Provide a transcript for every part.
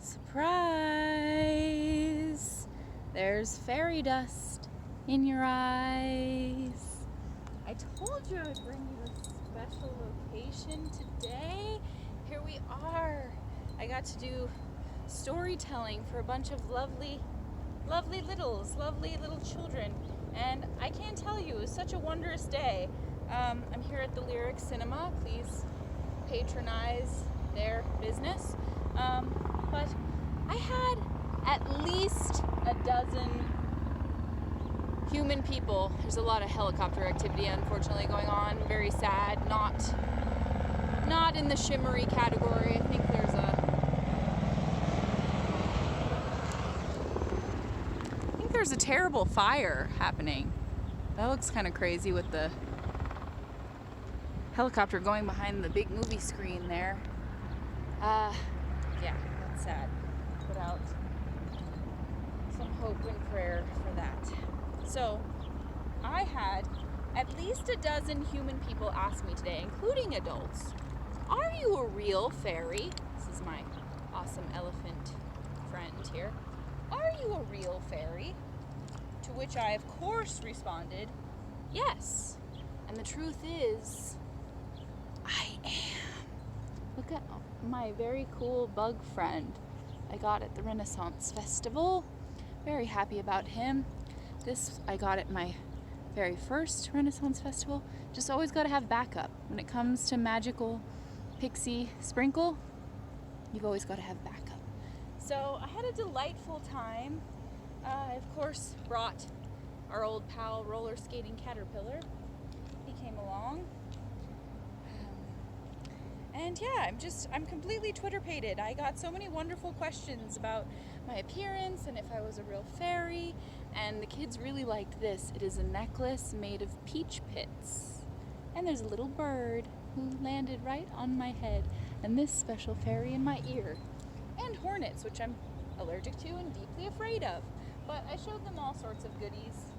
Surprise! There's fairy dust in your eyes. I told you I would bring you a special location today. Here we are. I got to do storytelling for a bunch of lovely little children. And I can't tell you, it was such a wondrous day. I'm here at the Lyric Cinema. Please patronize their business. But I had at least a dozen human people. There's a lot of helicopter activity, unfortunately, going on. Very sad. Not in the shimmery category. I think there's a terrible fire happening. That looks kind of crazy with the helicopter going behind the big movie screen there. Yeah, that's sad. Put out some hope and prayer for that. So, I had at least a dozen human people ask me today, including adults, are you a real fairy? This is my awesome elephant friend here. Are you a real fairy? To which I, of course, responded, yes. And the truth is, I am. Look at my very cool bug friend I got at the Renaissance Festival. Very happy about him. This I got at my very first Renaissance Festival. Just always got to have backup. When it comes to magical pixie sprinkle, you've always got to have backup. So I had a delightful time. I, of course, brought our old pal roller skating Caterpillar. He came along. And yeah, I'm completely Twitter-pated. I got so many wonderful questions about my appearance and if I was a real fairy. And the kids really liked this. It is a necklace made of peach pits. And there's a little bird who landed right on my head. And this special fairy in my ear. And hornets, which I'm allergic to and deeply afraid of. But I showed them all sorts of goodies.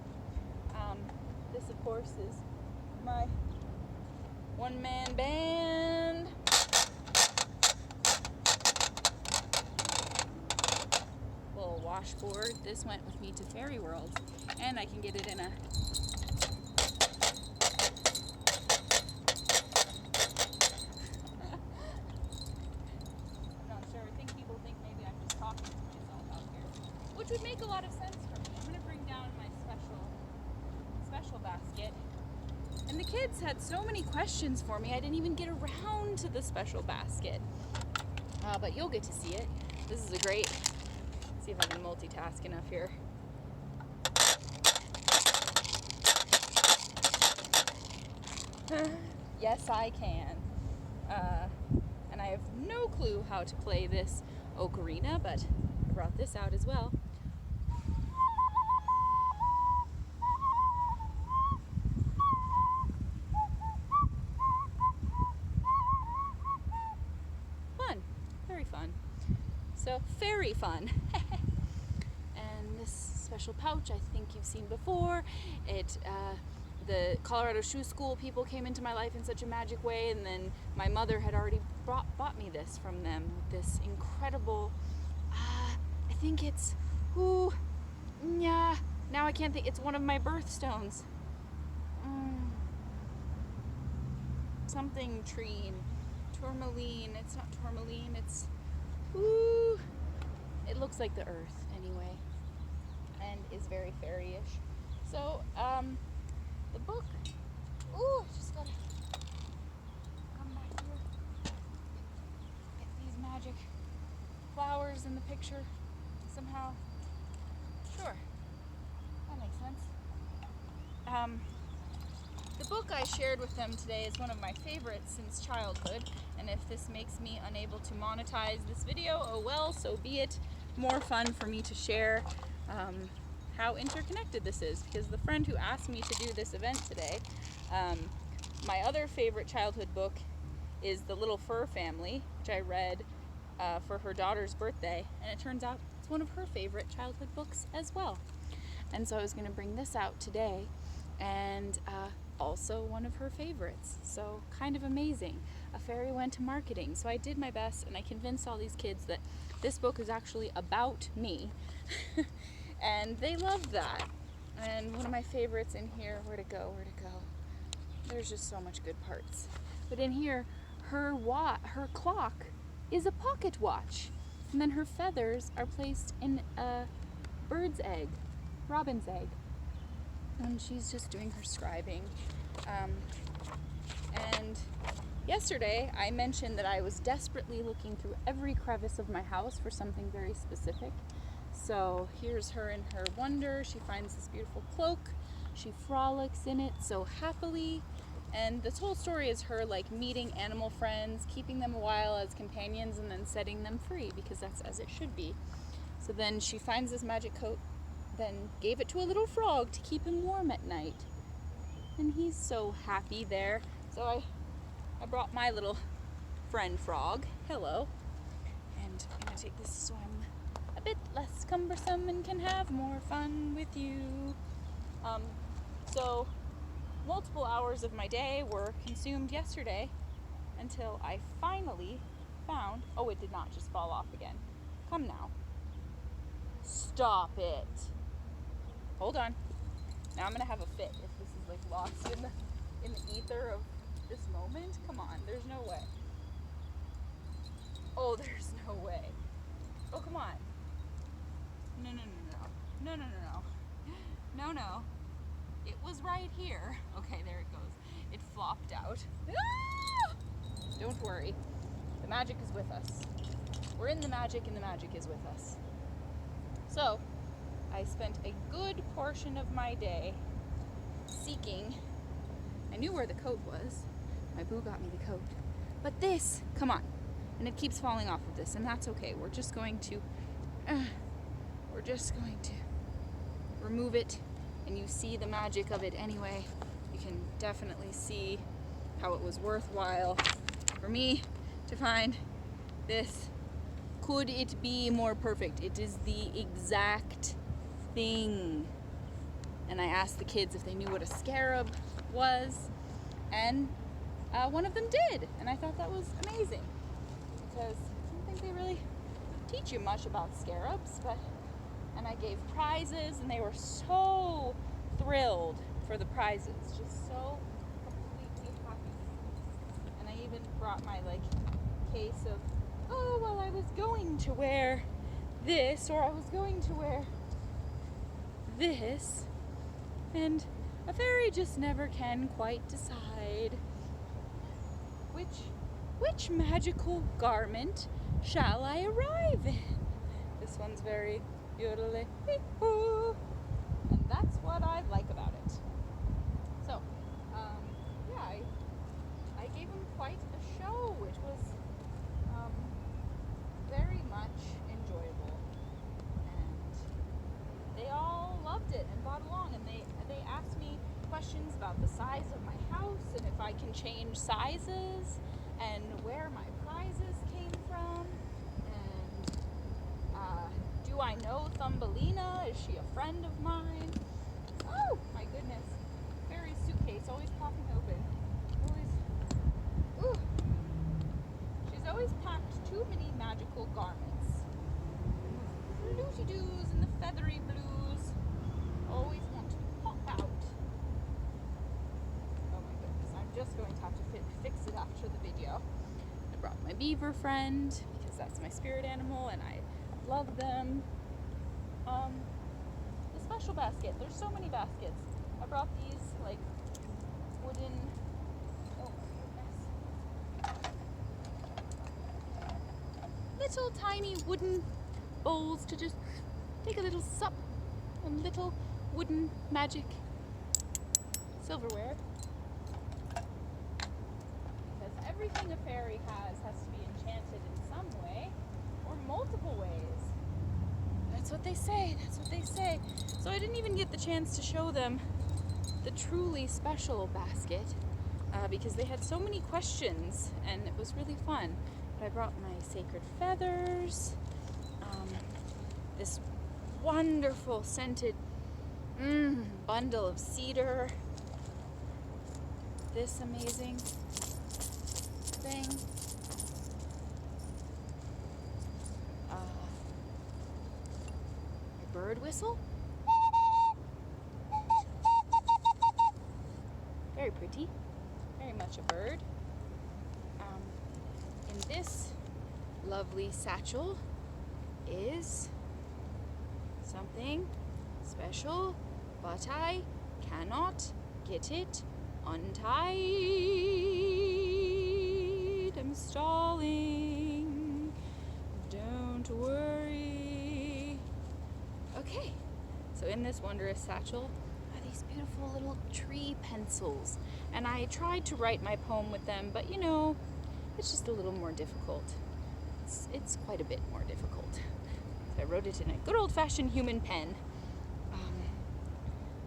This, of course, is my one-man band. Little washboard. This went with me to Fairy World. And I can get it in a I'm not sure. I think people think maybe I'm just talking to myself out here. Which would make a lot of sense for me. I'm going to bring down my special basket. And the kids had so many questions for me, I didn't even get around to the special basket. But you'll get to see it. This is a great... see if I can multitask enough here. Yes, I can. And I have no clue how to play this ocarina, but I brought this out as well. Fun. Very fun. So, fairy fun. And this special pouch I think you've seen before. The Colorado Shoe School people came into my life in such a magic way, and then my mother had already bought me this from them. This incredible, I think it's, now I can't think, it's one of my birthstones. Something trine, tourmaline, it's not tourmaline, it's, it looks like the earth anyway, and is very fairy-ish. So, the book, I just gotta come back here, get these magic flowers in the picture somehow. Sure, that makes sense. The book I shared with them today is one of my favorites since childhood, and if this makes me unable to monetize this video, oh well, so be it. More fun for me to share how interconnected this is, because the friend who asked me to do this event today, my other favorite childhood book is The Little Fur Family, which I read for her daughter's birthday, and it turns out it's one of her favorite childhood books as well. And so I was going to bring this out today, and also one of her favorites, so kind of amazing. a fairy went to marketing. So I did my best, and I convinced all these kids that this book is actually about me. And they loved that. And one of my favorites in here, where to go? There's just so much good parts. But in here, her clock is a pocket watch. And then her feathers are placed in a bird's egg, robin's egg. And she's just doing her scribing. And yesterday, I mentioned that I was desperately looking through every crevice of my house for something very specific. So here's her in her wonder. She finds this beautiful cloak. She frolics in it so happily. And this whole story is her like meeting animal friends, keeping them a while as companions, and then setting them free, because that's as it should be. So then she finds this magic coat, then gave it to a little frog to keep him warm at night. And he's so happy there. So I brought my little friend frog. Hello. And I'm gonna take this so I'm a bit less cumbersome and can have more fun with you. So multiple hours of my day were consumed yesterday until I finally found, oh, it did not just fall off again. Come now. Stop it. Hold on. Now I'm gonna have a fit if this is like lost in the ether of this moment. Come on, there's no way. Oh, there's no way. Oh, come on. No. No. It was right here. Okay, there it goes. It flopped out. Ah! Don't worry. The magic is with us. We're in the magic, and the magic is with us. So, I spent a good portion of my day seeking. I knew where the coat was. My boo got me the coat. But this, come on. And it keeps falling off of this, and that's okay. We're just going to remove it, and you see the magic of it anyway. You can definitely see how it was worthwhile for me to find this. Could it be more perfect? It is the exact thing. And I asked the kids if they knew what a scarab was, and one of them did, and I thought that was amazing, because I don't think they really teach you much about scarabs. And I gave prizes, and they were so thrilled for the prizes, just so completely happy. And I even brought my case of, oh, well, I was going to wear this, or I was going to wear this, and a fairy just never can quite decide which magical garment shall I arrive in. This one's very yodelly, and that's what I like about it. So, I gave them quite a show. It was very much enjoyable, and they all loved it and got along, and they asked me questions about the size of my house, and if I can change sizes, and where my prizes came from, and do I know Thumbelina? Is she a friend of mine? Oh my goodness. Fairie's suitcase always popping open. She's always packed too many magical garments. The flooty-doos and the feathery blues always want to pop out. Oh my goodness, I'm just going to have to fix it after the video. I brought my beaver friend, because that's my spirit animal, and I love them. The special basket, there's so many baskets. I brought these wooden, oh my goodness, little tiny wooden bowls to just take a little sup on little wooden magic silverware. Because everything a fairy has to be enchanted in some way, or multiple ways. That's what they say. So I didn't even get the chance to show them the truly special basket, because they had so many questions, and it was really fun. But I brought my sacred feathers, this wonderful scented bundle of cedar, this amazing thing. A bird whistle. Very pretty. Very much a bird. In this lovely satchel is something special, but I cannot get it untied. I'm stalling. Don't worry. Okay, so in this wondrous satchel are these beautiful little tree pencils. And I tried to write my poem with them, but you know, it's just a little more difficult. It's quite a bit more difficult. So I wrote it in a good old-fashioned human pen.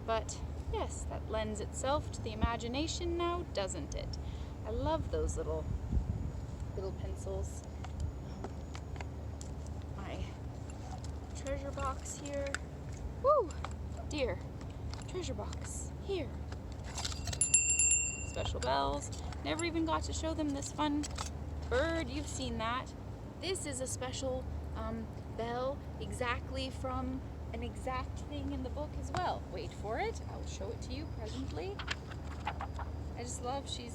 But yes, that lends itself to the imagination now, doesn't it? I love those little pencils. My treasure box here. Woo! Dear. Treasure box. Here. Special bells. Never even got to show them this fun bird. You've seen that. This is a special bell exactly from an exact thing in the book as well. Wait for it. I'll show it to you presently. I just love she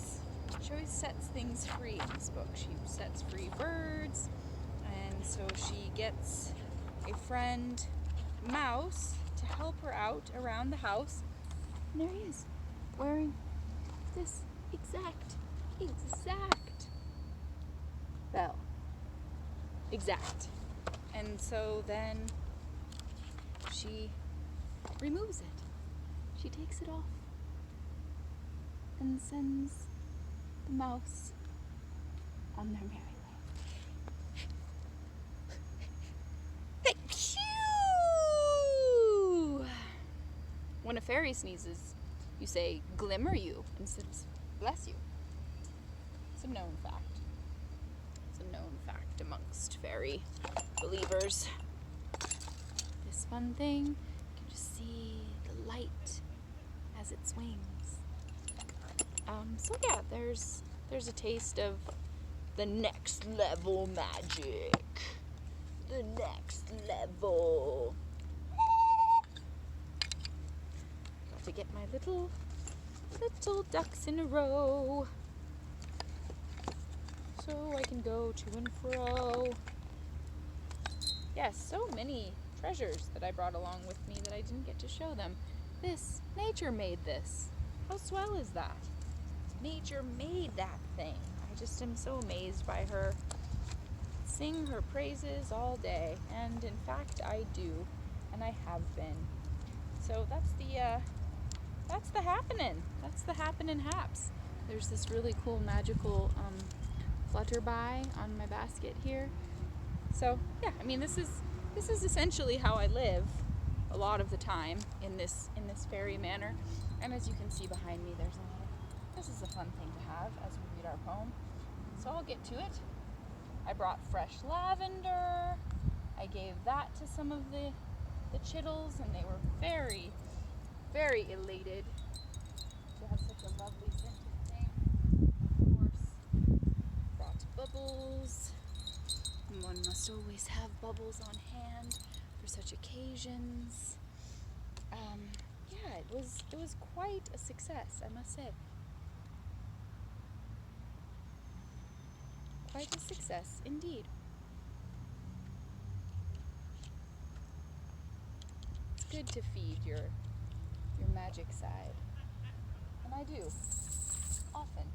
always sets things free in this book. She sets free birds, and so she gets a friend mouse to help her out around the house. And there he is, wearing this exact bell. Exact. And so then she removes it. She takes it off and sends the mouse on their merry way. Thank you! When a fairy sneezes, you say, glimmer you, instead of bless you. It's a known fact. It's a known fact amongst fairy believers. This fun thing, you can just see the light as it swings. So yeah, there's a taste of the next level magic. The next level. Got to get my little ducks in a row so I can go to and fro. Yes, so many treasures that I brought along with me that I didn't get to show them. Nature made this. How swell is that? Nature made that thing. I just am so amazed by her. Sing her praises all day, and in fact I do, and I have been. So that's the happening. That's the happening haps. There's this really cool magical flutterby on my basket here. So yeah, I mean this is essentially how I live a lot of the time in this fairy manner. And as you can see behind me, this is a fun thing to have as we read our poem. So I'll get to it. I brought fresh lavender. I gave that to some of the chittles, and they were very, very elated to have such a lovely scented thing. Of course, brought bubbles. One must always have bubbles on hand for such occasions. Yeah, it was quite a success, I must say. Quite a success indeed. It's good to feed your magic side, and I do often.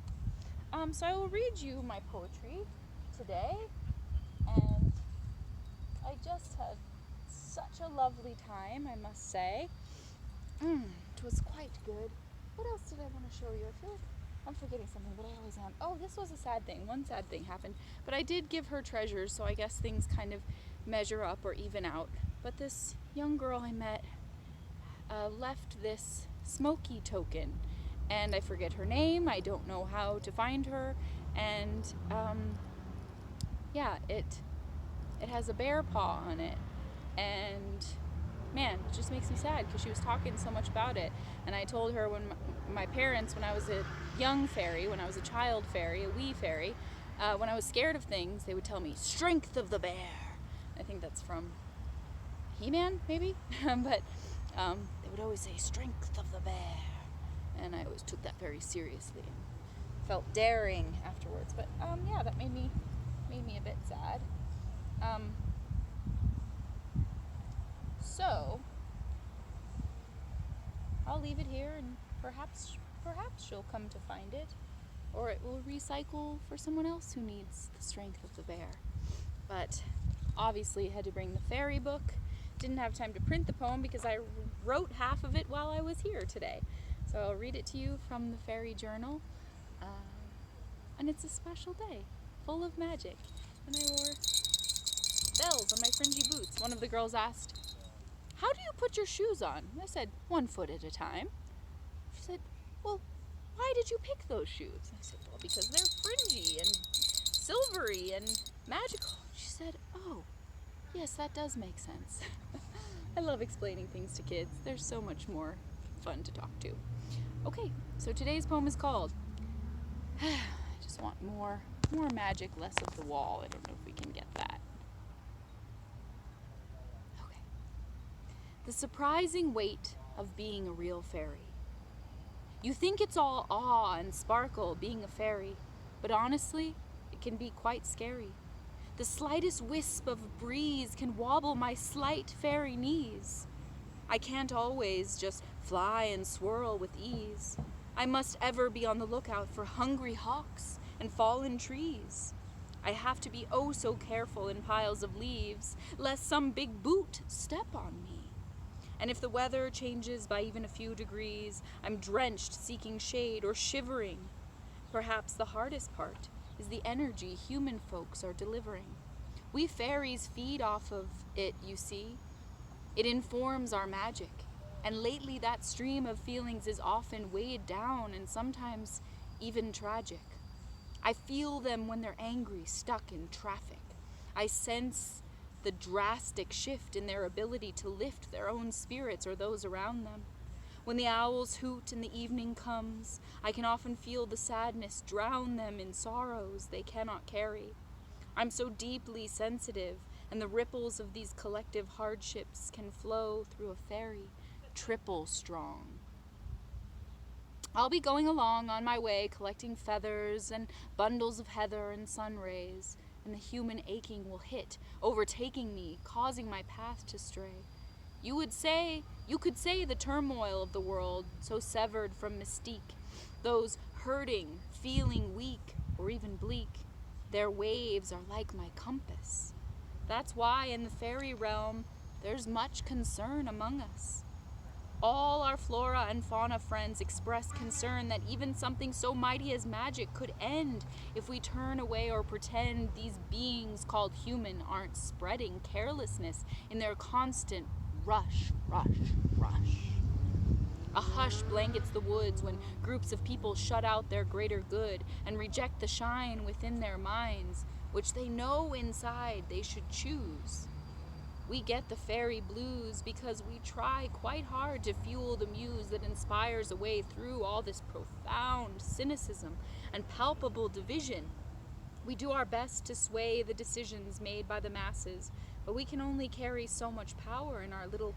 So I will read you my poetry today, and I just had such a lovely time, I must say. It was quite good. What else did I want to show you? I feel like I'm forgetting something, but I always am. Oh, this was a sad thing. One sad thing happened. But I did give her treasures, so I guess things kind of measure up or even out. But this young girl I met left this smoky token. And I forget her name. I don't know how to find her. And, yeah, it has a bear paw on it. And man, it just makes me sad because she was talking so much about it. And I told her when my parents, when I was a young fairy, when I was a child fairy, a wee fairy, When I was scared of things, they would tell me, strength of the bear. I think that's from He-Man, maybe? But they would always say, strength of the bear. And I always took that very seriously and felt daring afterwards. But yeah, that made me a bit sad. So I'll leave it here, and perhaps she'll come to find it, or it will recycle for someone else who needs the strength of the bear. But obviously had to bring the Faerie book. Didn't have time to print the poem because I wrote half of it while I was here today. So I'll read it to you from the Faerie journal. And it's a special day, full of magic. And I wore bells on my fringy boots. One of the girls asked, how do you put your shoes on? I said, 1 foot at a time. She said, well, why did you pick those shoes? I said, well, because they're fringy and silvery and magical. She said, oh, yes, that does make sense. I love explaining things to kids. They're so much more fun to talk to. Okay, so today's poem is called I just want more magic, less of the wall. I don't know if we can get that. Okay. The surprising weight of being a real fairy. You think it's all awe and sparkle being a fairy, but honestly, it can be quite scary. The slightest wisp of breeze can wobble my slight fairy knees. I can't always just fly and swirl with ease. I must ever be on the lookout for hungry hawks and fallen trees. I have to be oh so careful in piles of leaves, lest some big boot step on me. And if the weather changes by even a few degrees, I'm drenched seeking shade or shivering. Perhaps the hardest part is the energy human folks are delivering. We fairies feed off of it, you see. It informs our magic, and lately that stream of feelings is often weighed down and sometimes even tragic. I feel them when they're angry, stuck in traffic. I sense the drastic shift in their ability to lift their own spirits or those around them. When the owls hoot and the evening comes, I can often feel the sadness drown them in sorrows they cannot carry. I'm so deeply sensitive, and the ripples of these collective hardships can flow through a fairy triple strong. I'll be going along on my way, collecting feathers and bundles of heather and sun rays, and the human aching will hit, overtaking me, causing my path to stray. You could say the turmoil of the world, so severed from mystique, those hurting, feeling weak, or even bleak, their waves are like my compass. That's why in the fairy realm, there's much concern among us. All our flora and fauna friends express concern that even something so mighty as magic could end if we turn away or pretend these beings called human aren't spreading carelessness in their constant rush, rush, rush. A hush blankets the woods when groups of people shut out their greater good and reject the shine within their minds, which they know inside they should choose. We get the fairy blues because we try quite hard to fuel the muse that inspires a way through all this profound cynicism and palpable division. We do our best to sway the decisions made by the masses, but we can only carry so much power in our little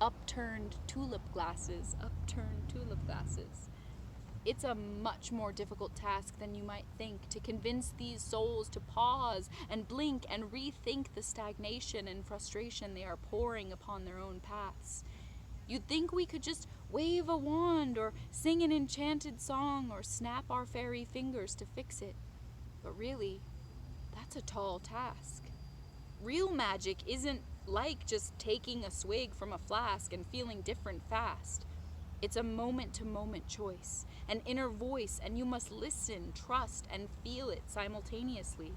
upturned tulip glasses. It's a much more difficult task than you might think to convince these souls to pause and blink and rethink the stagnation and frustration they are pouring upon their own paths. You'd think we could just wave a wand or sing an enchanted song or snap our fairy fingers to fix it. But really, that's a tall task. Real magic isn't like just taking a swig from a flask and feeling different fast. It's a moment-to-moment choice, an inner voice, and you must listen, trust, and feel it simultaneously.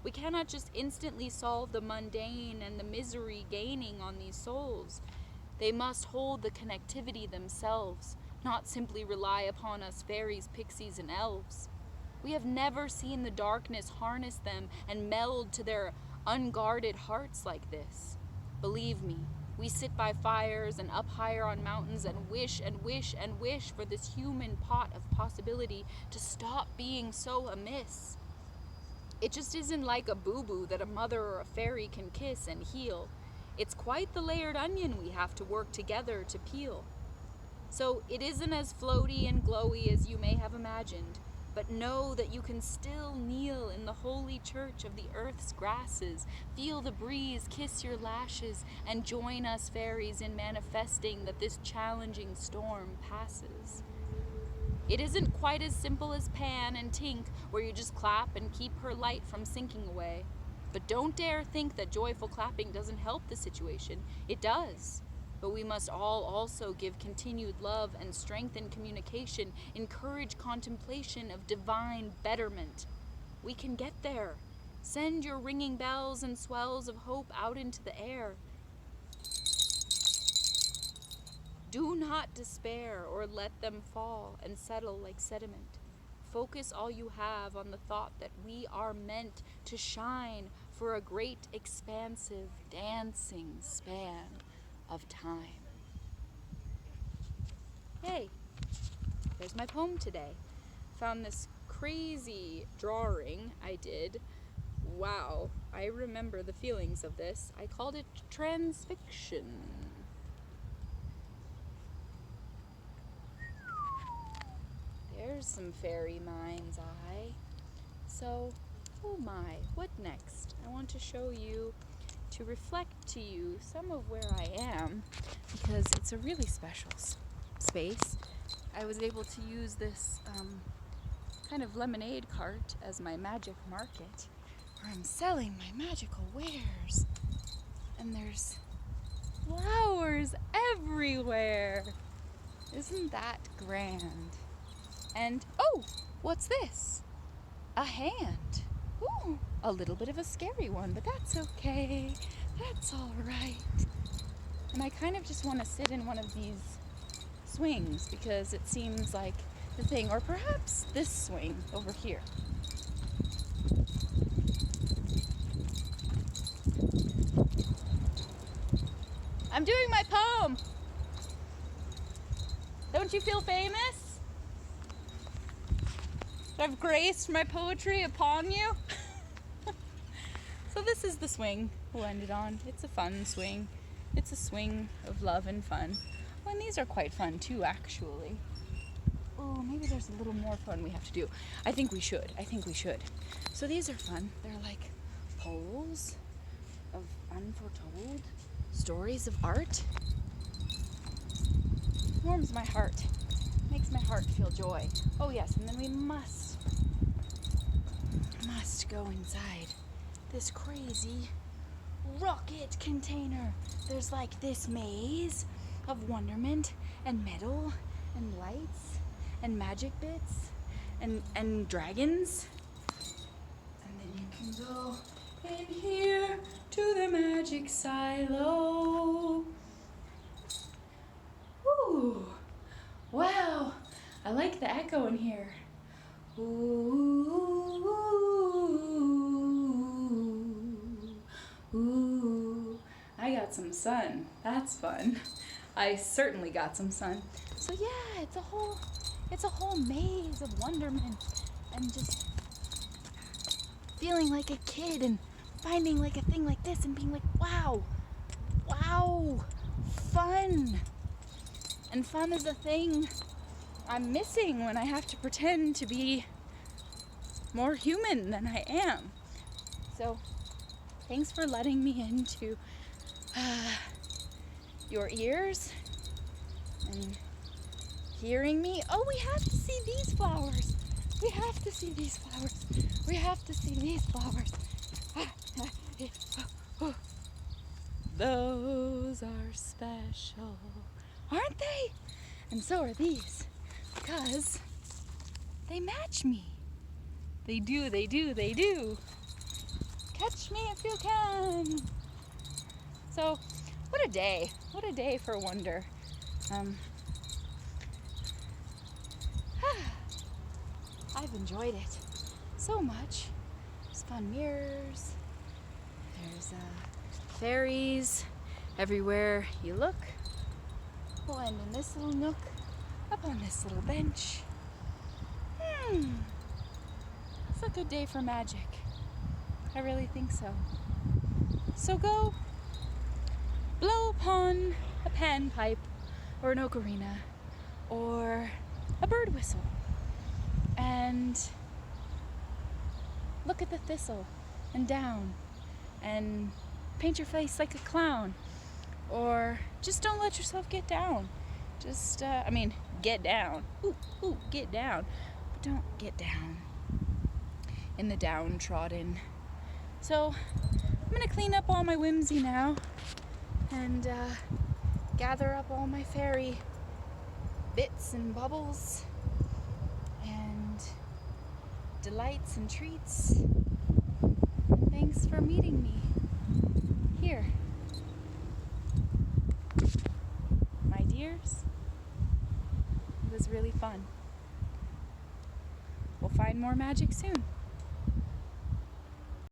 We cannot just instantly solve the mundane and the misery gaining on these souls. They must hold the connectivity themselves, not simply rely upon us fairies, pixies, and elves. We have never seen the darkness harness them and meld to their unguarded hearts like this. Believe me, we sit by fires and up higher on mountains and wish and wish and wish for this human pot of possibility to stop being so amiss. It just isn't like a boo-boo that a mother or a fairy can kiss and heal. It's quite the layered onion we have to work together to peel. So it isn't as floaty and glowy as you may have imagined, but know that you can still kneel in the holy church of the earth's grasses, feel the breeze kiss your lashes, and join us fairies in manifesting that this challenging storm passes. It isn't quite as simple as Pan and Tink, where you just clap and keep her light from sinking away. But don't dare think that joyful clapping doesn't help the situation. It does. But we must all also give continued love and strengthen communication, encourage contemplation of divine betterment. We can get there. Send your ringing bells and swells of hope out into the air. Do not despair or let them fall and settle like sediment. Focus all you have on the thought that we are meant to shine for a great, expansive, dancing span of time. Hey, there's my poem today. Found this crazy drawing I did. Wow, I remember the feelings of this. I called it transfiction. There's some fairy mind's eye. So, oh my, what next? I want to show you, to reflect to you some of where I am, because it's a really special space. I was able to use this kind of lemonade cart as my magic market, where I'm selling my magical wares. And there's flowers everywhere. Isn't that grand? And, oh, what's this? A hand. Ooh, a little bit of a scary one, but that's okay. That's all right. And I kind of just want to sit in one of these swings because it seems like the thing, or perhaps this swing over here. I'm doing my poem. Don't you feel famous? I've graced my poetry upon you. So this is the swing we'll end it on. It's a fun swing. It's a swing of love and fun. Oh, and these are quite fun too, actually. Oh, maybe there's a little more fun we have to do. I think we should. So these are fun. They're like poles of unforetold stories of art. Warms my heart. Makes my heart feel joy. Oh yes, and then we must go inside this crazy rocket container. There's like this maze of wonderment and metal and lights and magic bits and dragons. And then you can go in here to the magic silo. Ooh, wow, I like the echo in here. Ooh, ooh, I got some sun. That's fun. I certainly got some sun. So yeah, it's a whole maze of wonderment and just feeling like a kid and finding like a thing like this and being like, wow, fun. And fun is a thing I'm missing when I have to pretend to be more human than I am. So thanks for letting me into your ears and hearing me. Oh, we have to see these flowers. We have to see these flowers. We have to see these flowers. Those are special, aren't they? And so are these, because they match me. They do. Catch me if you can. So, what a day for wonder. I've enjoyed it so much. There's fun mirrors. There's fairies everywhere you look. We'll end in this little nook, up on this little bench. It's a good day for magic. I really think so. So go blow upon a panpipe or an ocarina or a bird whistle and look at the thistle and down and paint your face like a clown, or just don't let yourself get down. Just get down. Ooh, get down, but don't get down in the downtrodden. So I'm gonna clean up all my whimsy now and gather up all my fairy bits and bubbles and delights and treats. And thanks for meeting me here, my dears. It was really fun. We'll find more magic soon.